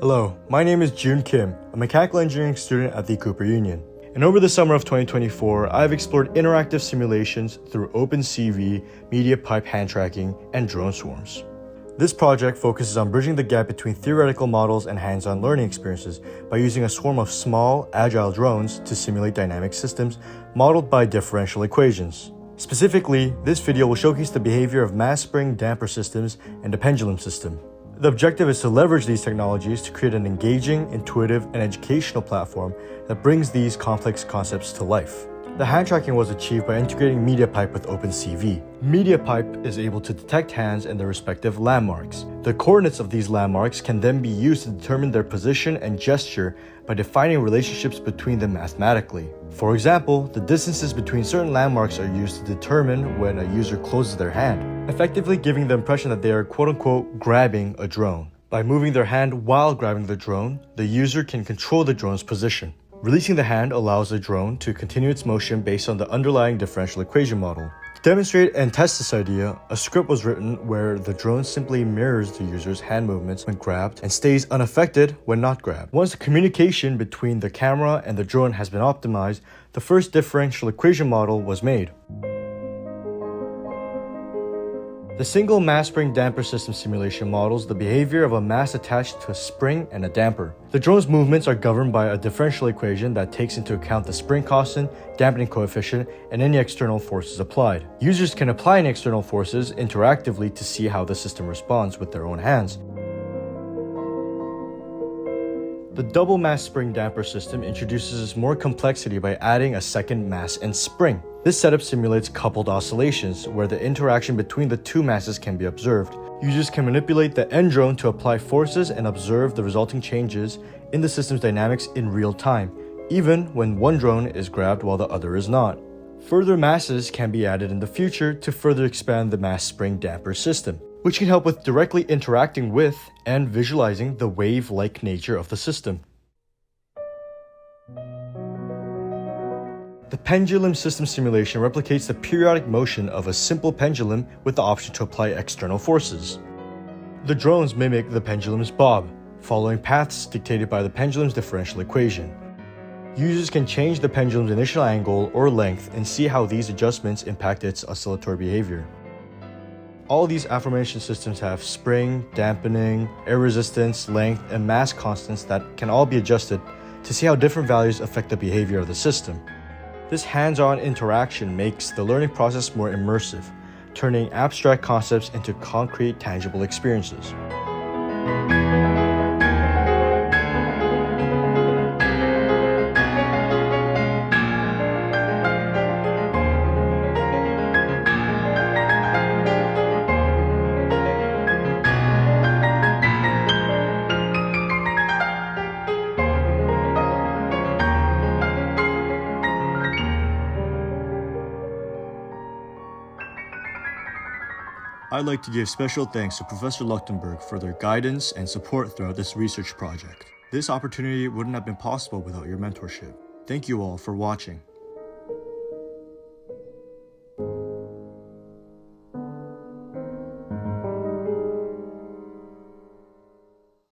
Hello, my name is Joon Kim, a mechanical engineering student at the Cooper Union. And over the summer of 2024, I've explored interactive simulations through OpenCV, Mediapipe hand tracking, and drone swarms. This project focuses on bridging the gap between theoretical models and hands-on learning experiences by using a swarm of small, agile drones to simulate dynamic systems modeled by differential equations. Specifically, this video will showcase the behavior of mass spring damper systems and the pendulum system. The objective is to leverage these technologies to create an engaging, intuitive, and educational platform that brings these complex concepts to life. The hand tracking was achieved by integrating Mediapipe with OpenCV. Mediapipe is able to detect hands and their respective landmarks. The coordinates of these landmarks can then be used to determine their position and gesture by defining relationships between them mathematically. For example, the distances between certain landmarks are used to determine when a user closes their hand, effectively giving the impression that they are quote-unquote grabbing a drone. By moving their hand while grabbing the drone, the user can control the drone's position. Releasing the hand allows the drone to continue its motion based on the underlying differential equation model. To demonstrate and test this idea, a script was written where the drone simply mirrors the user's hand movements when grabbed and stays unaffected when not grabbed. Once the communication between the camera and the drone has been optimized, the first differential equation model was made. The single mass spring damper system simulation models the behavior of a mass attached to a spring and a damper. The drone's movements are governed by a differential equation that takes into account the spring constant, dampening coefficient, and any external forces applied. Users can apply any external forces interactively to see how the system responds with their own hands. The double mass spring damper system introduces more complexity by adding a second mass and spring. This setup simulates coupled oscillations, where the interaction between the two masses can be observed. Users can manipulate the end drone to apply forces and observe the resulting changes in the system's dynamics in real time, even when one drone is grabbed while the other is not. Further masses can be added in the future to further expand the mass spring damper system, which can help with directly interacting with and visualizing the wave-like nature of the system. The pendulum system simulation replicates the periodic motion of a simple pendulum with the option to apply external forces. The drones mimic the pendulum's bob, following paths dictated by the pendulum's differential equation. Users can change the pendulum's initial angle or length and see how these adjustments impact its oscillatory behavior. All these aforementioned systems have spring, dampening, air resistance, length, and mass constants that can all be adjusted to see how different values affect the behavior of the system. This hands-on interaction makes the learning process more immersive, turning abstract concepts into concrete, tangible experiences. I'd like to give special thanks to Professor Luchtenburg for their guidance and support throughout this research project. This opportunity wouldn't have been possible without your mentorship. Thank you all for watching.